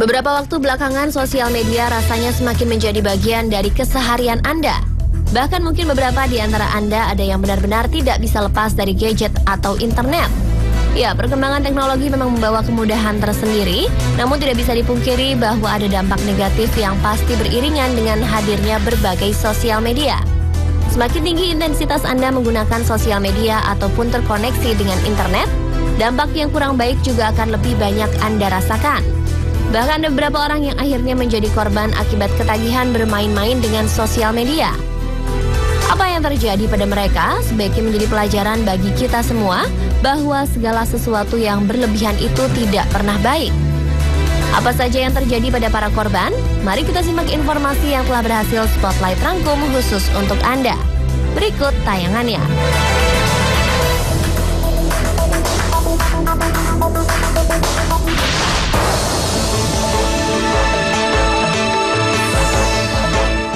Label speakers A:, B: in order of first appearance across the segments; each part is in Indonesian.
A: Beberapa waktu belakangan sosial media rasanya semakin menjadi bagian dari keseharian Anda. Bahkan mungkin beberapa di antara Anda ada yang benar-benar tidak bisa lepas dari gadget atau internet. Ya, perkembangan teknologi memang membawa kemudahan tersendiri, namun tidak bisa dipungkiri bahwa ada dampak negatif yang pasti beriringan dengan hadirnya berbagai sosial media. Semakin tinggi intensitas Anda menggunakan sosial media ataupun terkoneksi dengan internet, dampak yang kurang baik juga akan lebih banyak Anda rasakan. Bahkan ada beberapa orang yang akhirnya menjadi korban akibat ketagihan bermain-main dengan sosial media. Apa yang terjadi pada mereka sebaiknya menjadi pelajaran bagi kita semua bahwa segala sesuatu yang berlebihan itu tidak pernah baik. Apa saja yang terjadi pada para korban? Mari kita simak informasi yang telah berhasil Spotlight rangkum khusus untuk Anda. Berikut tayangannya.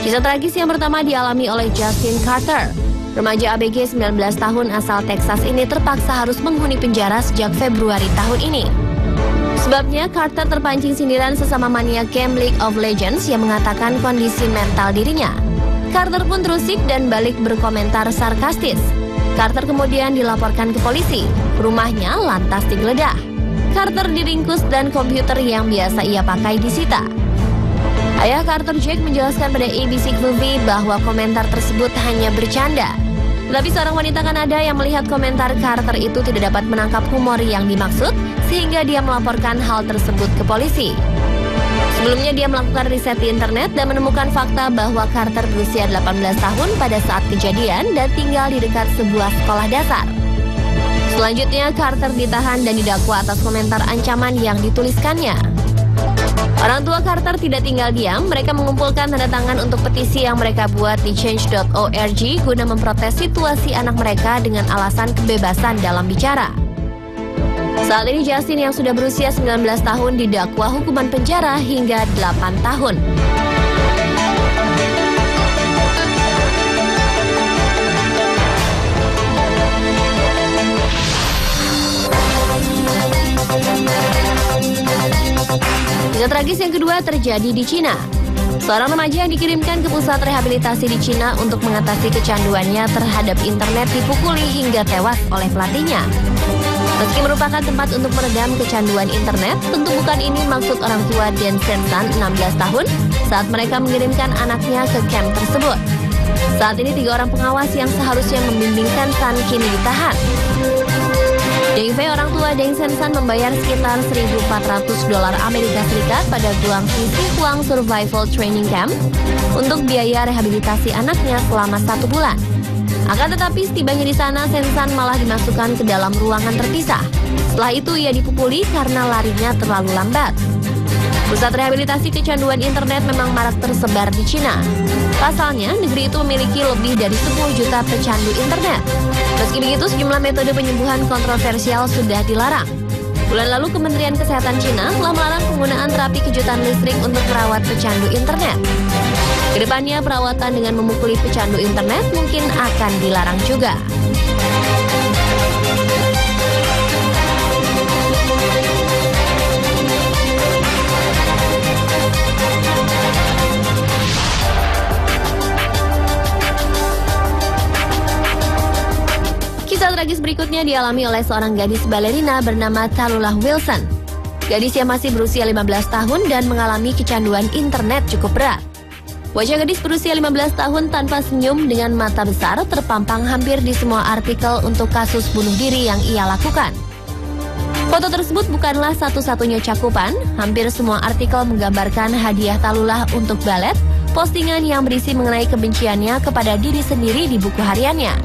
A: Kisah tragis yang pertama dialami oleh Justin Carter. Remaja ABG 19 tahun asal Texas ini terpaksa harus menghuni penjara sejak Februari tahun ini. Sebabnya, Carter terpancing sindiran sesama mania game League of Legends yang mengatakan kondisi mental dirinya. Carter pun terusik dan balik berkomentar sarkastis. Carter kemudian dilaporkan ke polisi. Rumahnya lantas digeledah. Carter diringkus dan komputer yang biasa ia pakai disita. Ayah Carter, Jack, menjelaskan pada ABC Movie bahwa komentar tersebut hanya bercanda. Tetapi seorang wanita Kanada yang melihat komentar Carter itu tidak dapat menangkap humor yang dimaksud, sehingga dia melaporkan hal tersebut ke polisi. Sebelumnya dia melakukan riset di internet dan menemukan fakta bahwa Carter berusia 18 tahun pada saat kejadian dan tinggal di dekat sebuah sekolah dasar. Selanjutnya, Carter ditahan dan didakwa atas komentar ancaman yang dituliskannya. Orang tua Carter tidak tinggal diam, mereka mengumpulkan tanda tangan untuk petisi yang mereka buat di change.org guna memprotes situasi anak mereka dengan alasan kebebasan dalam bicara. Saat ini Justin yang sudah berusia 19 tahun didakwa hukuman penjara hingga 8 tahun. Kisah tragis yang kedua terjadi di Cina. Seorang remaja yang dikirimkan ke pusat rehabilitasi di Cina untuk mengatasi kecanduannya terhadap internet dipukuli hingga tewas oleh pelatihnya. Meski merupakan tempat untuk meredam kecanduan internet, tentu bukan ini maksud orang tua Dan Sensan 16 tahun saat mereka mengirimkan anaknya ke camp tersebut. Saat ini 3 orang pengawas yang seharusnya membimbing Sensan kini ditahan. Deng Fei, orang tua Deng Sensan, membayar sekitar $1.400 Amerika Serikat pada Guangxi Xinhuang Survival Training Camp untuk biaya rehabilitasi anaknya selama 1 bulan. Akan tetapi setibanya di sana, Sensan malah dimasukkan ke dalam ruangan terpisah. Setelah itu ia dipukuli karena larinya terlalu lambat. Pusat rehabilitasi kecanduan internet memang marak tersebar di Cina. Pasalnya, negeri itu memiliki lebih dari 10 juta pecandu internet. Meski begitu, sejumlah metode penyembuhan kontroversial sudah dilarang. Bulan lalu, Kementerian Kesehatan Cina telah melarang penggunaan terapi kejutan listrik untuk merawat pecandu internet. Kedepannya, perawatan dengan memukuli pecandu internet mungkin akan dilarang juga. Kisah tragis berikutnya dialami oleh seorang gadis balerina bernama Tallulah Wilson. Gadis yang masih berusia 15 tahun dan mengalami kecanduan internet cukup berat. Wajah gadis berusia 15 tahun tanpa senyum dengan mata besar terpampang hampir di semua artikel untuk kasus bunuh diri yang ia lakukan. Foto tersebut bukanlah satu-satunya cakupan, hampir semua artikel menggambarkan hadiah Tallulah untuk balet, postingan yang berisi mengenai kebenciannya kepada diri sendiri di buku hariannya.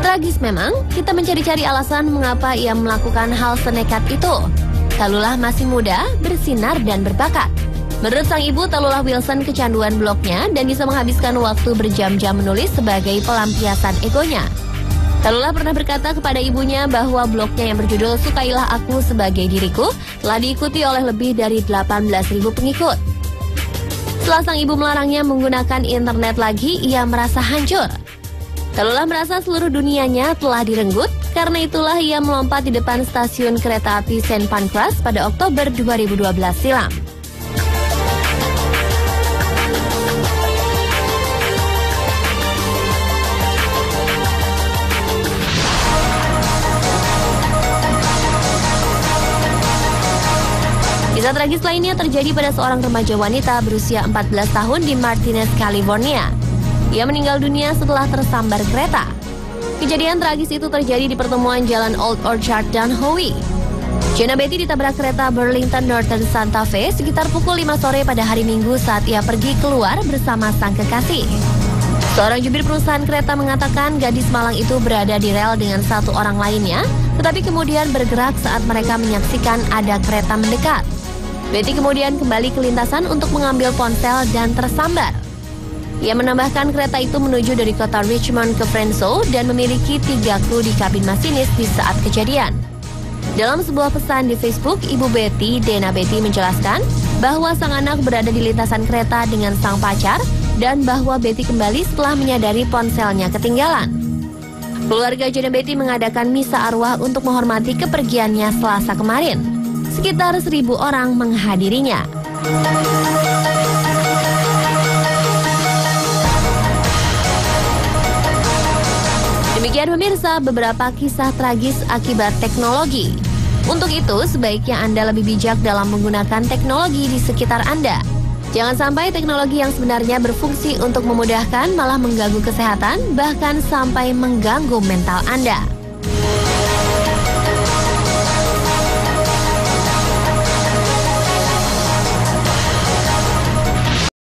A: Tragis memang, kita mencari-cari alasan mengapa ia melakukan hal senekat itu. Tallulah masih muda, bersinar dan berbakat. Menurut sang ibu, Tallulah Wilson kecanduan blognya dan bisa menghabiskan waktu berjam-jam menulis sebagai pelampiasan egonya. Tallulah pernah berkata kepada ibunya bahwa blognya yang berjudul Sukailah Aku Sebagai Diriku telah diikuti oleh lebih dari 18.000 pengikut. Setelah sang ibu melarangnya menggunakan internet lagi, ia merasa hancur. Tallulah merasa seluruh dunianya telah direnggut, karena itulah ia melompat di depan stasiun kereta api Saint Pancras pada Oktober 2012 silam. Kisah tragis lainnya terjadi pada seorang remaja wanita berusia 14 tahun di Martinez, California. Ia meninggal dunia setelah tersambar kereta. Kejadian tragis itu terjadi di pertemuan Jalan Old Orchard dan Howe. Jenna Betty ditabrak kereta Burlington Northern Santa Fe sekitar pukul 5 sore pada hari Minggu saat ia pergi keluar bersama sang kekasih. Seorang jubir perusahaan kereta mengatakan gadis malang itu berada di rel dengan satu orang lainnya, tetapi kemudian bergerak saat mereka menyaksikan ada kereta mendekat. Betty kemudian kembali ke lintasan untuk mengambil ponsel dan tersambar. Ia menambahkan kereta itu menuju dari kota Richmond ke Frenzo dan memiliki 3 kru di kabin masinis di saat kejadian. Dalam sebuah pesan di Facebook, Ibu Betty, Dana Betty menjelaskan bahwa sang anak berada di lintasan kereta dengan sang pacar dan bahwa Betty kembali setelah menyadari ponselnya ketinggalan. Keluarga Jenna Betty mengadakan misa arwah untuk menghormati kepergiannya Selasa kemarin. Sekitar 1.000 orang menghadirinya. Demikian pemirsa beberapa kisah tragis akibat teknologi. Untuk itu, sebaiknya Anda lebih bijak dalam menggunakan teknologi di sekitar Anda. Jangan sampai teknologi yang sebenarnya berfungsi untuk memudahkan malah mengganggu kesehatan, bahkan sampai mengganggu mental Anda.